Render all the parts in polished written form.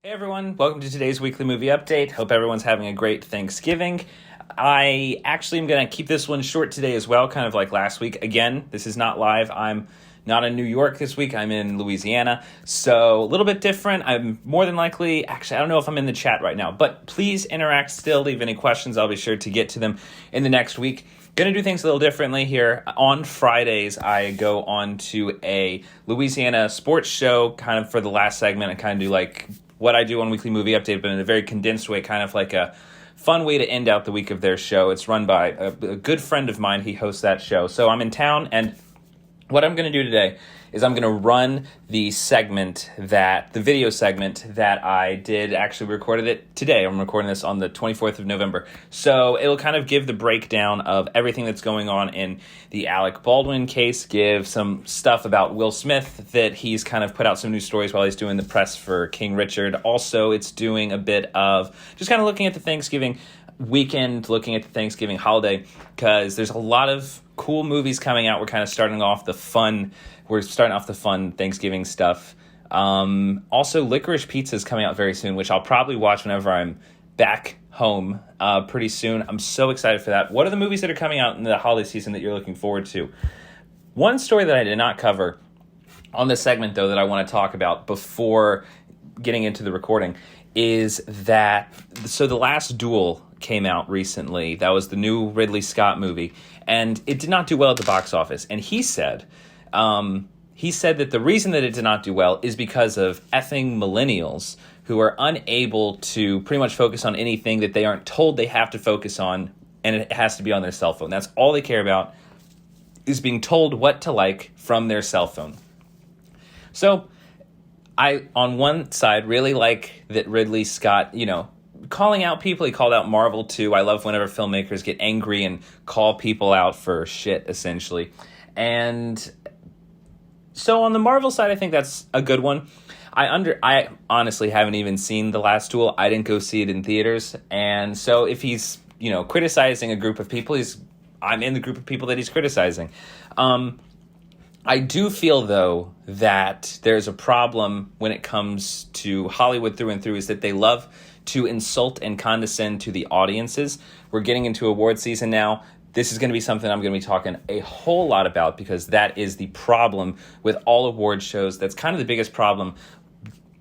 Hey everyone, welcome to today's weekly movie update. Hope everyone's having a great Thanksgiving. I actually am going to keep this one short today as well, kind of like last week. Again, this is not live. I'm not in New York this week. I'm in Louisiana, so a little bit different. I'm more than likely, actually, I don't know if I'm in the chat right now, but please interact still. Leave any questions. I'll be sure to get to them in the next week. Going to do things a little differently here. On Fridays, I go on to a Louisiana sports show, kind of for the last segment. I kind of do like what I do on Weekly Movie Update, but in a very condensed way, kind of like a fun way to end out the week of their show. It's run by a good friend of mine. He hosts that show. So I'm in town, and what I'm going to do today is I'm going to run the video segment that I did. Actually recorded it today. I'm recording this on the 24th of November. So it'll kind of give the breakdown of everything that's going on in the Alec Baldwin case, give some stuff about Will Smith that he's kind of put out some new stories while he's doing the press for King Richard. Also, it's doing a bit of just kind of looking at the Thanksgiving weekend, looking at the Thanksgiving holiday, because there's a lot of cool movies coming out. We're starting off the fun Thanksgiving stuff. Also, Licorice Pizza is coming out very soon, which I'll probably watch whenever I'm back home pretty soon. I'm so excited for that. What are the movies that are coming out in the holiday season that you're looking forward to? One story that I did not cover on this segment, though, that I want to talk about before getting into the recording is that, so The Last Duel came out recently. That was the new Ridley Scott movie, and it did not do well at the box office. And he said that the reason that it did not do well is because of effing millennials who are unable to pretty much focus on anything that they aren't told they have to focus on, and it has to be on their cell phone. That's all they care about, is being told what to like from their cell phone. So I, on one side, really like that Ridley Scott, calling out people. He called out Marvel too. I love whenever filmmakers get angry and call people out for shit, essentially. And so on the Marvel side, I think that's a good one. I honestly haven't even seen The Last Duel. I didn't go see it in theaters. And so if he's, criticizing a group of people, I'm in the group of people that he's criticizing. I do feel, though, that there's a problem when it comes to Hollywood through and through, is that they love to insult and condescend to the audiences. We're getting into award season now. This is going to be something I'm going to be talking a whole lot about, because that is the problem with all award shows. That's kind of the biggest problem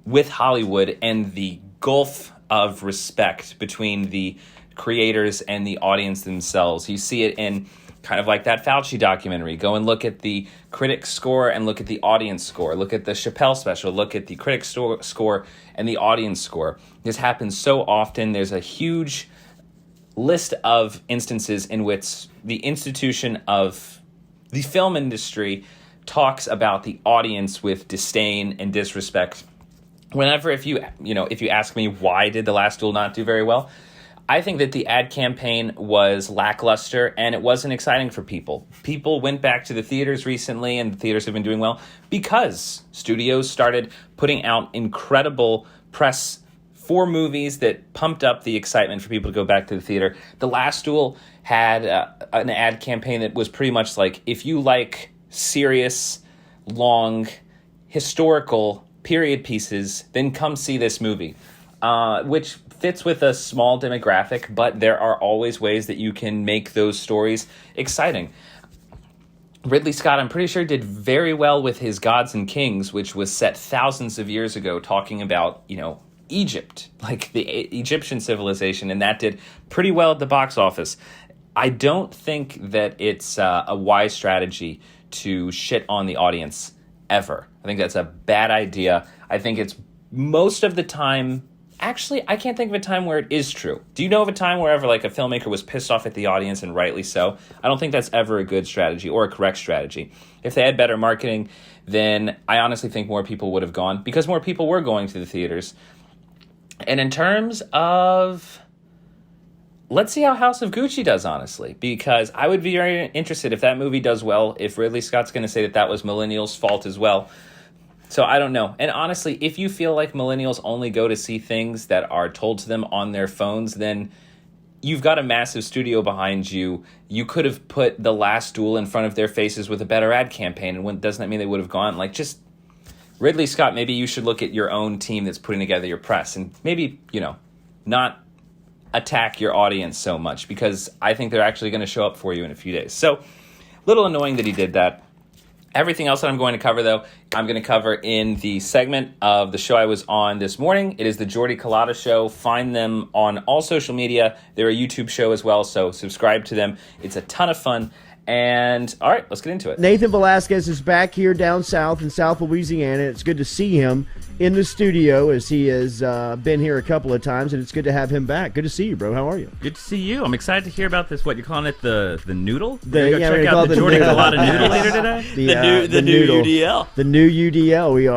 with Hollywood, and the gulf of respect between the creators and the audience themselves. You see it in kind of like that Fauci documentary. Go and look at the critic score and look at the audience score. Look at the Chappelle special. Look at the critic score and the audience score. This happens so often. There's a huge list of instances in which the institution of the film industry talks about the audience with disdain and disrespect. Whenever, if you ask me why did The Last Duel not do very well, I think that the ad campaign was lackluster and it wasn't exciting for people. People went back to the theaters recently, and the theaters have been doing well because studios started putting out incredible press for movies that pumped up the excitement for people to go back to the theater. The Last Duel had an ad campaign that was pretty much like, if you like serious, long, historical period pieces, then come see this movie, which fits with a small demographic, but there are always ways that you can make those stories exciting. Ridley Scott, I'm pretty sure, did very well with his Gods and Kings, which was set thousands of years ago, talking about, Egypt, like the Egyptian civilization, and that did pretty well at the box office. I don't think that it's a wise strategy to shit on the audience ever. I think that's a bad idea. I think it's most of the time. Actually, I can't think of a time where it is true. Do you know of a time where ever, like, a filmmaker was pissed off at the audience, and rightly so? I don't think that's ever a good strategy or a correct strategy. If they had better marketing, then I honestly think more people would have gone, because more people were going to the theaters. And in terms of, let's see how House of Gucci does, honestly, because I would be very interested if that movie does well, if Ridley Scott's going to say that that was millennials' fault as well. So I don't know. And honestly, if you feel like millennials only go to see things that are told to them on their phones, then you've got a massive studio behind you. You could have put The Last Duel in front of their faces with a better ad campaign. And doesn't that mean they would have gone? Like, just Ridley Scott, maybe you should look at your own team that's putting together your press and maybe, not attack your audience so much, because I think they're actually going to show up for you in a few days. So, little annoying that he did that. Everything else that I'm going to cover, though, I'm going to cover in the segment of the show I was on this morning. It is the Jordy Collada Show. Find them on all social media. They're a YouTube show as well, so subscribe to them. It's a ton of fun. And, all right, let's get into it. Nathan Velasquez is back here down south in South Louisiana. It's good to see him in the studio, as he has been here a couple of times, and it's good to have him back. Good to see you, bro. How are you? Good to see you. I'm excited to hear about this. What, you're calling it the noodle? We're going to check out the Jordy Collada noodle later today? The new UDL. The new UDL. We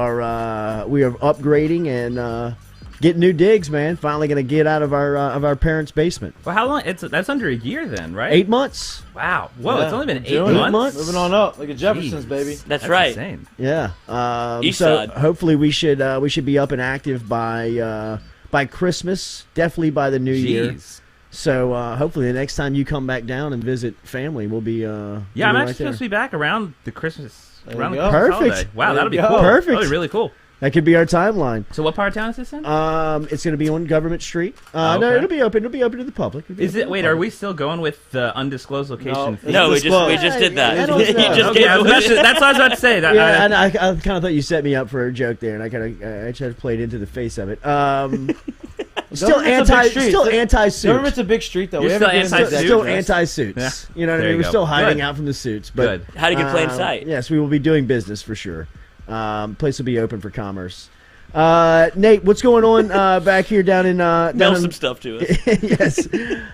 are upgrading and getting new digs, man. Finally going to get out of our parents' basement. Well, how long? That's under a year then, right? 8 months. Wow. Whoa, it's only been 8 months? months? Moving on up, like a Jefferson's, baby. That's right. Insane. Yeah. East so side. hopefully we should be up and active by Christmas. Definitely by the new year. So hopefully the next time you come back down and visit family, we'll be I'm right actually supposed to be back around the Christmas. Around the go. Christmas Perfect. holiday. Wow, There that'll be you cool. go. Perfect. That'll be really cool. That could be our timeline. So what part of town is this in? It's going to be on Government Street. No, Okay. it'll be open. It'll be open to the public. Is it? Wait, are we still going with the undisclosed location? No. No, we Disclosed. just did that. I don't He know. just Okay, gave away. that's what I was about to say. That, Yeah, and I kind of thought you set me up for a joke there, and I tried to play it into the face of it. Still Government's a big street. anti-suit. Government's a big street, though. You're We still haven't been anti-suit? Still Yes. anti-suits. Yeah. You know what I There mean? you We're go. still hiding Good. out from the suits. But, Good. Hide in plain sight. Yes, we will be doing business for sure. Place will be open for commerce. Nate, what's going on back here down in Mail some stuff to us. yes.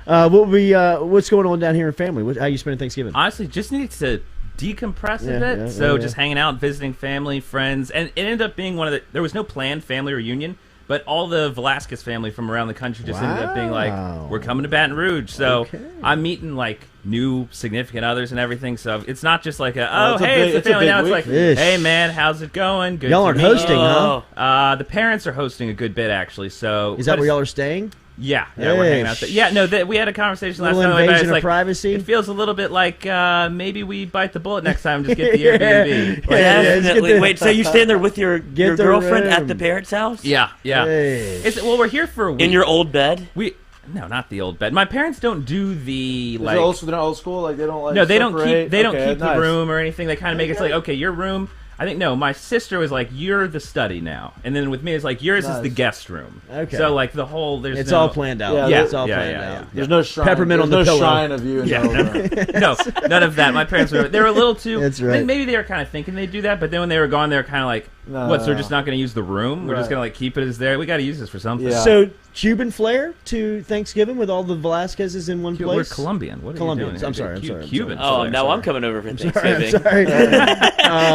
What's going on down here in family? How you spending Thanksgiving? Honestly, just needed to decompress a Yeah, bit. yeah, So yeah. just hanging out, visiting family, friends, and it ended up being there was no planned family reunion, but all the Velasquez family from around the country just ended up being like, Wow. we're coming to Baton Rouge. So Okay. I'm meeting like new significant others and everything. So it's not just like it's hey, a it's big- the it's a family. big Now it's week. like, Ish. hey man, how's it going? Good Y'all to aren't meet you. hosting, huh? The parents are hosting a good bit actually. So Is that but where it's- y'all are staying? Yeah, we're hanging out there. Ish. Yeah, no, we had a conversation last Little time. It's invasion of like, privacy? It feels a little bit like maybe we bite the bullet next time and just get the Airbnb. Like, Yeah, Definitely. the- Wait, so you stand there with your Get the girlfriend room. at the parents' house? yeah. Hey. Well, we're here for a week. In your old bed? No, not the old bed. My parents don't do the They're like. old, they're not old school. Like they don't like. No, they don't separate? keep. They don't Okay, keep nice. the room or anything. They kind of make it so like, okay, your room. I think no. My sister was like, "You're the study now," and then with me, it's like, "Yours is the Nice. guest room." Okay. So like the whole there's It's no, all planned out. Yeah, It's all yeah, planned yeah, out. yeah. There's no shrine. Peppermint on there's the no pillow. shrine of you. In Yeah, the no, none of that. My parents were. They were a little too. That's right. Maybe they were kind of thinking they'd do that, but then when they were gone, they were kind of like, No. "What? So we're just not going to use the room? We're just Right. going to like keep it as there. We got to use this for something." Yeah. So Cuban flair to Thanksgiving with all the Velasquez's in one We're place? Colombian. What are Colombians. you doing? I'm sorry, I'm sorry. Cuban. Oh, now Sorry. I'm coming over for I'm Thanksgiving. sorry.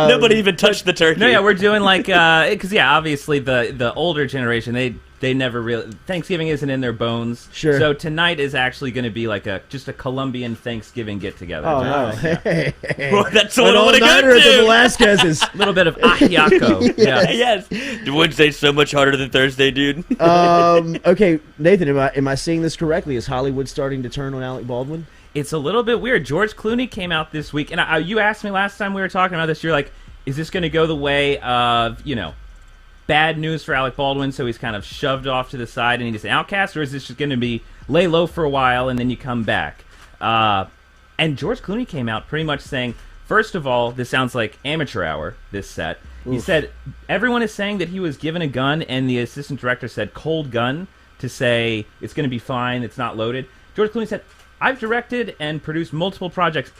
Nobody even touched the turkey. No, yeah, we're doing like because obviously the older generation they never really Thanksgiving isn't in their bones. Sure. So tonight is actually going to be like just a Colombian Thanksgiving get together. Oh, nice. Hey. Well, that's what An I want to all-nighter go at the to. Velasquez's. A little bit of ajiaco. Yeah. Yes. Wednesday's so much harder than Thursday, dude. Okay, Nathan, am I seeing this correctly? Is Hollywood starting to turn on Alec Baldwin? It's a little bit weird. George Clooney came out this week, and you asked me last time we were talking about this. You're like, is this going to go the way of bad news for Alec Baldwin, so he's kind of shoved off to the side and he's an outcast, or is this just going to be lay low for a while and then you come back? And George Clooney came out pretty much saying, first of all, this sounds like amateur hour, this set. He said, everyone is saying that he was given a gun, and the assistant director said cold gun to say it's going to be fine, it's not loaded. George Clooney said, I've directed and produced multiple projects.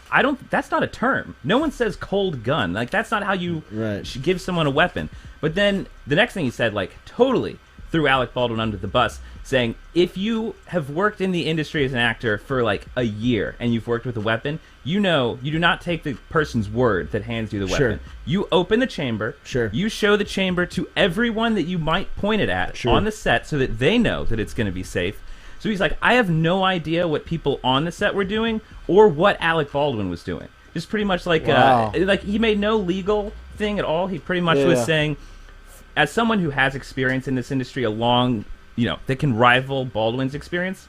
That's not a term. No one says cold gun. Like, that's not how you Right. give someone a weapon. But then the next thing he said, like, totally threw Alec Baldwin under the bus, saying, if you have worked in the industry as an actor for like a year and you've worked with a weapon, you do not take the person's word that hands you the Sure. weapon. You open the chamber. Sure. You show the chamber to everyone that you might point it at Sure. on the set so that they know that it's going to be safe. So he's like, I have no idea what people on the set were doing or what Alec Baldwin was doing. Just pretty much like, Wow. like he made no legal thing at all. He pretty much was Yeah. saying, as someone who has experience in this industry that can rival Baldwin's experience,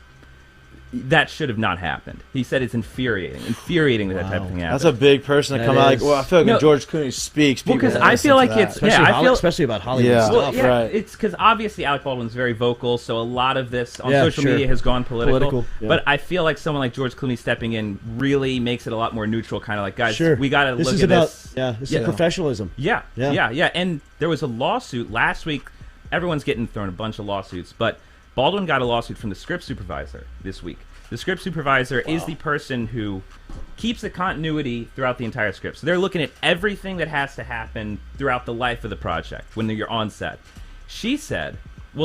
that should have not happened. He said it's infuriating that that type of thing happens. That's a big person to come out. Like, well, I feel like when George Clooney speaks, people because I feel like it's especially about Hollywood stuff. Yeah, right. It's because obviously Alec Baldwin's very vocal, so a lot of this on social media has gone political. Yeah. But I feel like someone like George Clooney stepping in really makes it a lot more neutral. Kind of like, guys, we got to look at this. Yeah, this is professionalism. Yeah. And there was a lawsuit last week. Everyone's getting thrown a bunch of lawsuits, but Baldwin got a lawsuit from the script supervisor this week. The script supervisor is the person who keeps the continuity throughout the entire script. So they're looking at everything that has to happen throughout the life of the project when you're on set. She said,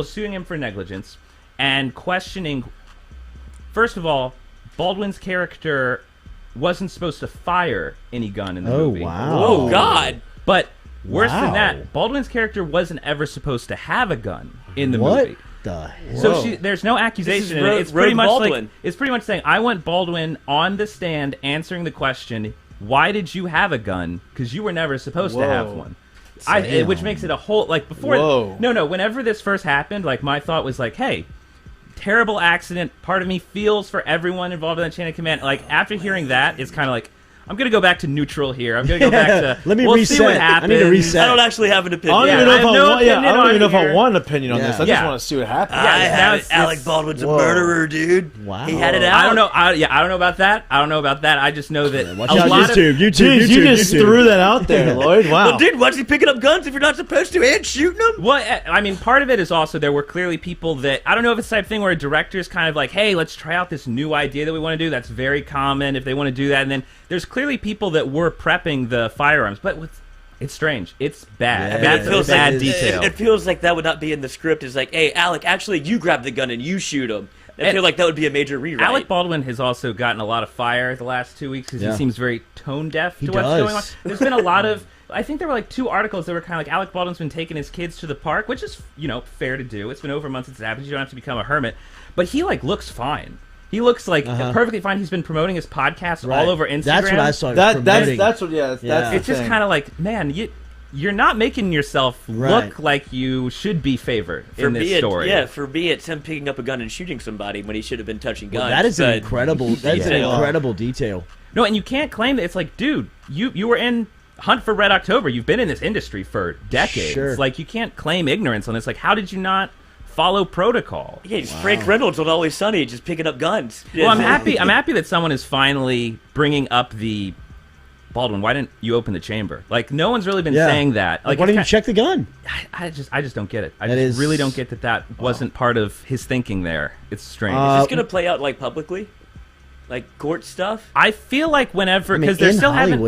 suing him for negligence and questioning, first of all, Baldwin's character wasn't supposed to fire any gun in the movie. Wow. Oh, God. But worse than that, Baldwin's character wasn't ever supposed to have a gun in the movie. So there's no accusation. It's pretty much saying, I want Baldwin on the stand answering the question, why did you have a gun? Because you were never supposed to have one. Which makes it a whole, like, before. Whenever this first happened, like, my thought was like, hey, terrible accident. Part of me feels for everyone involved in that chain of command. Like, after hearing that, it's kind of like, I'm going to go back to neutral here. I'm going to go back to, let me we'll reset. see what happens. I need to reset. I don't actually have an opinion. I don't even know if I want an opinion on this. I just want to see what happens. Alec Baldwin's a murderer, dude. Wow. He had it out. I don't know. I don't know about that. I just know that Watch out, YouTube. You just threw that out there, Lloyd. Wow. Well, dude, why's he picking up guns if you're not supposed to and shooting them? Well, I mean, part of it is also there were clearly people that, I don't know if it's the type of thing where a director's kind of like, hey, let's try out this new idea that we want to do. That's very common if they want to do that. And then there's clearly people that were prepping the firearms. But it's strange. It's bad. That's bad detail. It feels like that would not be in the script. It's like, hey, Alec, actually, you grab the gun and you shoot him. I feel like that would be a major rewrite. Alec Baldwin has also gotten a lot of fire the last 2 weeks because he seems very tone deaf to what's going on. There's been a lot of, I think there were like 2 articles that were kind of like, Alec Baldwin's been taking his kids to the park, which is, fair to do. It's been over a month since it happened. You don't have to become a hermit. But he, like, looks fine. He looks like perfectly fine. He's been promoting his podcast all over Instagram. That's what I saw. That's what. That's it's just kind of like, man, you're not making yourself look like you should be favored in this story. For me, it's him picking up a gun and shooting somebody when he should have been touching guns. That is an incredible. That's an incredible detail. No, and you can't claim that. It's like, dude, you were in Hunt for Red October. You've been in this industry for decades. Sure. Like, you can't claim ignorance on this. Like, how did you not follow protocol? Yeah, he's Frank Reynolds on Always Sunny, just picking up guns. Well, I'm happy that someone is finally bringing up the Baldwin. Why didn't you open the chamber? Like, no one's really been saying that. Like, why didn't you check the gun? I just don't get it. I really don't get that wasn't part of his thinking there. It's strange. Is this going to play out, like, publicly? Like, court stuff? I feel like whenever, because there still haven't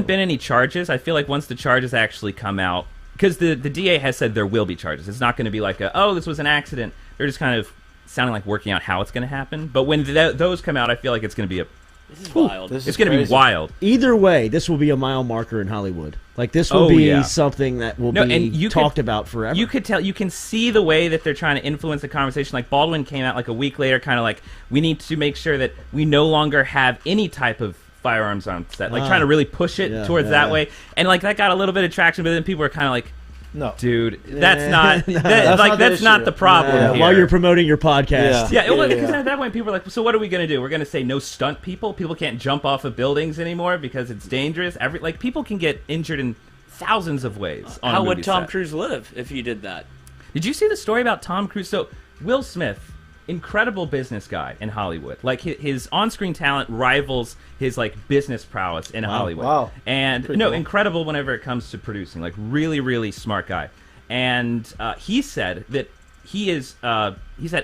been any charges. I feel like once the charges actually come out, because the DA has said there will be charges. It's not going to be like this was an accident. They're just kind of sounding like working out how it's going to happen. But when those come out, I feel like it's going to be This is wild. It's going to be wild. Either way, this will be a mile marker in Hollywood. Like, this will be something that will be talked about forever. You could tell, you can see the way that they're trying to influence the conversation. Like, Baldwin came out like a week later, kind of like, we need to make sure that we no longer have any type of firearms on set. Like, trying to really push it towards that way. And, like, that got a little bit of traction, but then people were kind of like, no, dude, that's not that's not the problem here. While you're promoting your podcast, because at that point people are like, so what are we going to do? We're going to say no stunt people. People can't jump off of buildings anymore because it's dangerous. People can get injured in thousands of ways. How would Tom Cruise live if he did that? Did you see the story about Tom Cruise? So Will Smith, incredible business guy in Hollywood. Like, his on-screen talent rivals his, like, business prowess in Hollywood. Wow. And cool. Incredible whenever it comes to producing. Like, really, really smart guy. And he said that he said,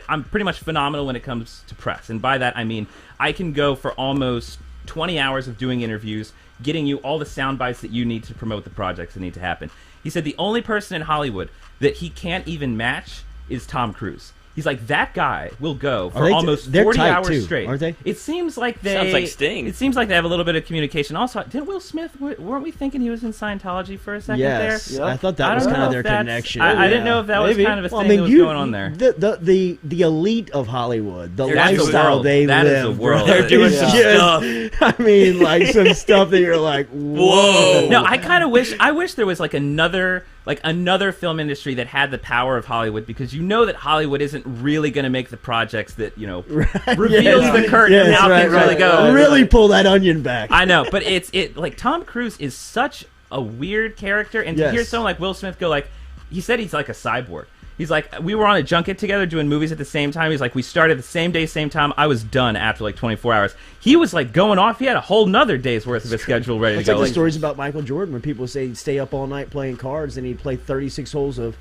I'm pretty much phenomenal when it comes to press. And by that, I mean, I can go for almost 20 hours of doing interviews, getting you all the sound bites that you need to promote the projects that need to happen. He said the only person in Hollywood that he can't even match is Tom Cruise. He's like, that guy will go for almost 40 hours straight. Aren't they? It seems like Sounds like Sting. It seems like they have a little bit of communication. Also, didn't Will Smith, weren't we thinking he was in Scientology for a second there? Yes. I thought that was kind of their connection. I didn't know if that was kind of a thing that was going on there. The elite of Hollywood, the lifestyle they live. That is a world. They're doing some stuff. I mean, like, some stuff that you're like, whoa. No, I kind of wish there was, like, another like another film industry that had the power of Hollywood, because you know that Hollywood isn't really going to make the projects that, you know, reveals the curtain and how things really go. Really pull that onion back. I know, but like Tom Cruise is such a weird character, and to hear someone like Will Smith go like, he said he's like a cyborg. He's like, we were on a junket together doing movies at the same time. He's like, we started the same day, same time. I was done after like 24 hours. He was like going off. He had a whole nother day's worth of a schedule ready to go. It's like the stories about Michael Jordan when people say he'd stay up all night playing cards and he'd play 36 holes of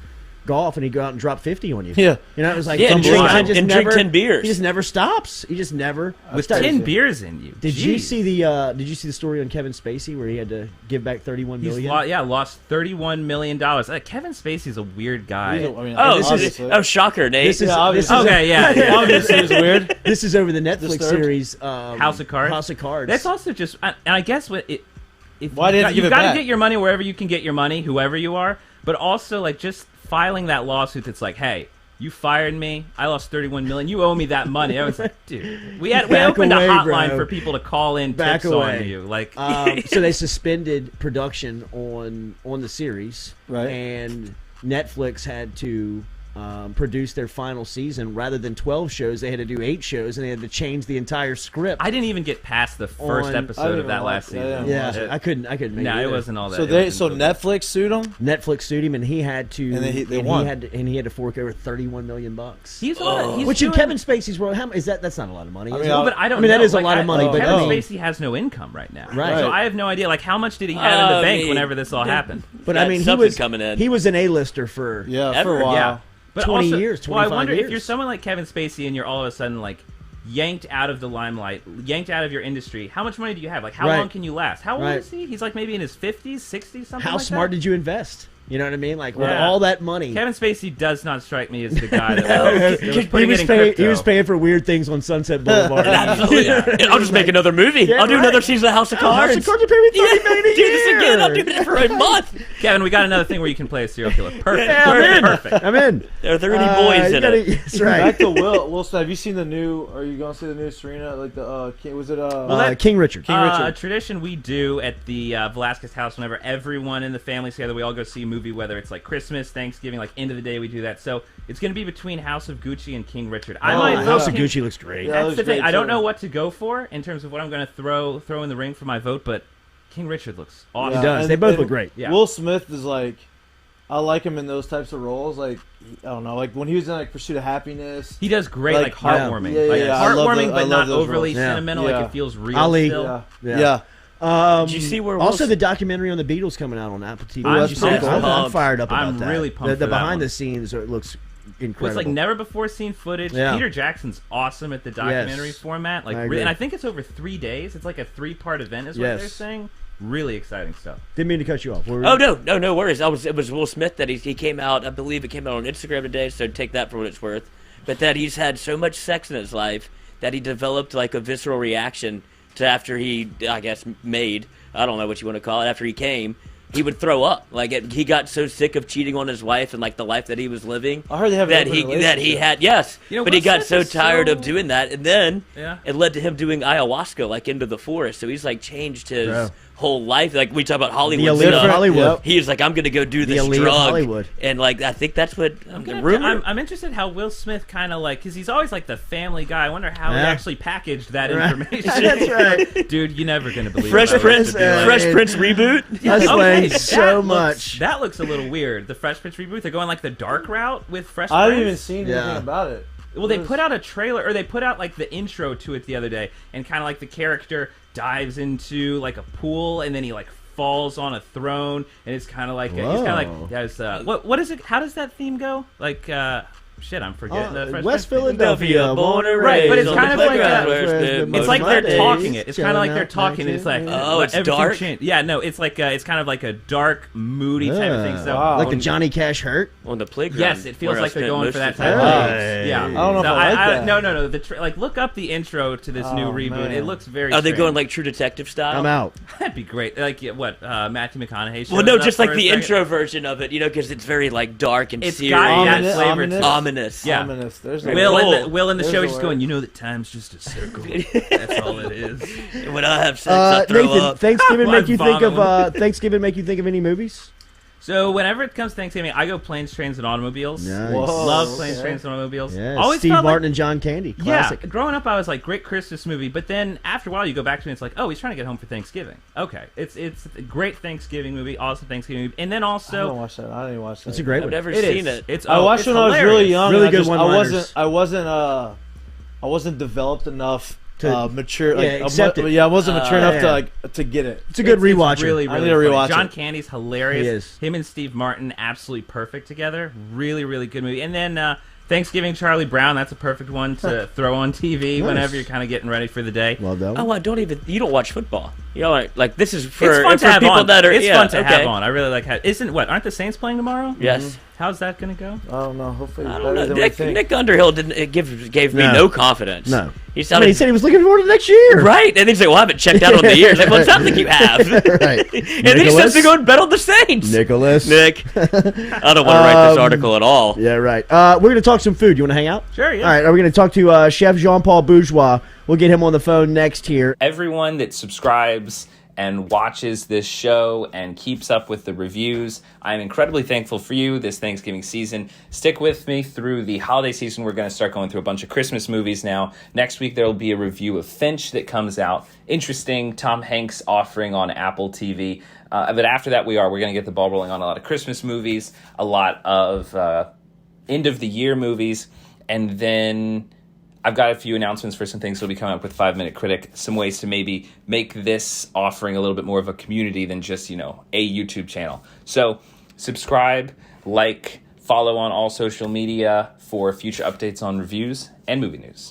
golf and he'd go out and drop 50 on you. Yeah. You know, it was like, and drink 10 beers. He just never stops. He just never with 10 beers in you. Did you see the story on Kevin Spacey where he had to give back $31 million? Lost $31 million. Kevin Spacey's a weird guy. Shocker, Nate. This is obviously it's weird. This is over the Netflix series House of Cards. House of Cards. That's also just, and I guess you've got to get your money wherever you can get your money, whoever you are, but also like just filing that lawsuit that's like, hey, you fired me, I lost $31 million, you owe me that money. I was like, dude, we opened a hotline for people to call in tips on you. Like, so they suspended production on the series, right? And Netflix had to produce their final season. Rather than 12 shows, they had to do 8 shows, and they had to change the entire script. I didn't even get past the first episode of that last season. Yeah, I couldn't make it. No, it wasn't all that. So Netflix sued him. Netflix sued him, and he had to. And they won. He had to fork over $31 million. Which in Kevin Spacey's world, that's not a lot of money. But I don't. That is a like, lot of money. But Kevin Spacey has no income right now, right? So I have no idea. Like, how much did he have in the bank whenever this all happened? But I mean, he was an A-lister for for a while. Yeah. But 20 also, years, 25 well, I wonder years. if you're someone like Kevin Spacey and you're all of a sudden like yanked out of the limelight, yanked out of your industry. How much money do you have? Like, how long can you last? How old is he? He's like maybe in his 50s, 60s, something. How like smart that? did you invest? You know what I mean? Like, with all that money. Kevin Spacey does not strike me as the guy that was putting it in crypto. He was paying for weird things on Sunset Boulevard. I'll just make another movie. Yeah, I'll do another season of House of Cards. House of Cards, you pay me $30 million a year. Do this again. I'll do it for a month. Kevin, we got another thing where you can play a serial killer. Perfect. Perfect. I'm in. Are there any boys in it? That's right. Back to Will Smith. Have you seen the new? Are you going to see the new Serena? Like King Richard? A tradition we do at the Velasquez house whenever everyone in the family's together, we all go see a movie, whether it's like Christmas, Thanksgiving, like end of the day, we do that. So it's going to be between House of Gucci and King Richard. House of Gucci looks great. Yeah, that's the thing. I don't know what to go for in terms of what I'm going to throw in the ring for my vote, but King Richard looks awesome. He does. They both look great. Yeah. Will Smith is like, I like him in those types of roles. Like, I don't know, like when he was in like Pursuit of Happiness. He does great, like heartwarming. Yeah. Heartwarming, but not those overly roles. sentimental. Yeah. Like it feels real. Ali. Still. Yeah. Did you see where also the documentary on the Beatles coming out on Apple TV? I'm fired up about that. I'm really pumped. The behind the scenes it looks incredible. It's like never before seen footage. Yeah. Peter Jackson's awesome at the documentary format. Like, and I think it's over 3 days. It's like a 3-part event, is what they're saying. Really exciting stuff. Didn't mean to cut you off. No worries. It was Will Smith that he came out. I believe it came out on Instagram today. So take that for what it's worth. But that he's had so much sex in his life that he developed like a visceral reaction to after he, I guess, made. I don't know what you want to call it. After he came, he would throw up. Like he got so sick of cheating on his wife and like the life that he was living. I heard they have that he had but he got so tired of doing that, and then it led to him doing ayahuasca like into the forest. So he's like changed his whole life. Like we talk about Hollywood. The elite of Hollywood. He's like, I'm going to go do this drug. And like I think that's what I'm interested how Will Smith kind of like, because he's always like the family guy. I wonder how he actually packaged that information. That's right, dude. You're never going to believe Fresh Prince reboot. That's playing so much. That looks a little weird. The Fresh Prince reboot. They're going like the dark route with Fresh Prince. I haven't even seen anything about it. Well, they put out a trailer, or they put out like the intro to it the other day, and kind of like the character dives into like a pool, and then he like falls on a throne, and it's kind of like he's kind of like what is it? How does that theme go? Like shit, I'm forgetting. West Philadelphia, born and right? But raised it's kind of like it's like they're talking it. It's kind of like they're talking. It's like it's dark. Yeah, no, it's like it's kind of like a dark, moody type of thing. So like the Johnny Cash hurt on the playground. Yes, it feels like they're going for that type of thing. Yeah, I don't know if I like that. No. Like look up the intro to this new reboot. Man. It looks very. Are they going like True Detective style? I'm out. That'd be great. Like what Matthew McConaughey. Well, no, just like the intro version of it, because it's very like dark and serious. Ominous. Yeah. Ominous. Will in the show is just going, that time's just a circle. That's all it is. When I have sex, I throw Nathan, up. Thanksgiving make you think of any movies? So whenever it comes to Thanksgiving, I go Planes, Trains, and Automobiles. Nice. Whoa. Love Planes, Okay. Trains, and Automobiles. Yeah, Always Steve felt Martin like, and John Candy. Classic. Yeah, growing up, I was like, great Christmas movie. But then after a while, you go back to it, and it's like, oh, he's trying to get home for Thanksgiving. Okay, it's a great Thanksgiving movie, awesome Thanksgiving movie, and then I don't also watch that. I didn't watch that. It's a great I've one. never it seen is. it. It's I watched it's when I was hilarious. really young. Really and good one-liners. I wasn't developed enough To- mature. yeah, accept it. I wasn't mature enough yeah. to get it. It's a good rewatch. Really, I really need to funny. rewatch John it. Candy's hilarious. He is. Him and Steve Martin, absolutely perfect together. Really, really good movie. And then Thanksgiving, Charlie Brown. That's a perfect one to throw on TV Nice. whenever you're kind of getting ready for the day. Well done. Oh, you don't watch football. You know, like this is It's for fun to have people on. that are. It's yeah, fun to okay. have on. I really like. Aren't the Saints playing tomorrow? Yes. How's that going to go? I don't know. Hopefully, I it's don't better know. than we Nick, think. Nick Underhill gave me No. no confidence. No. He I sounded mean, he said he was looking forward to next year. right, and he's like, "Well, I haven't checked out on the years." Like, well, it sounds like you have. Right. And then he says to go and bet on the Saints. Nicholas. Nick, I don't want to write this article at all. Yeah, right. We're going to talk some food. You want to hang out? Sure, yeah. All right. Are we going to talk to Chef Jean-Paul Bourgeois? We'll get him on the phone next here. Everyone that subscribes and watches this show and keeps up with the reviews, I'm incredibly thankful for you this Thanksgiving season. Stick with me through the holiday season. We're going to start going through a bunch of Christmas movies now. Next week, there will be a review of Finch that comes out. Interesting Tom Hanks offering on Apple TV. But after that, we're going to get the ball rolling on a lot of Christmas movies, a lot of end-of-the-year movies, and then I've got a few announcements for some things that'll be coming up with 5 Minute Critic, some ways to maybe make this offering a little bit more of a community than just, a YouTube channel. So subscribe, like, follow on all social media for future updates on reviews and movie news.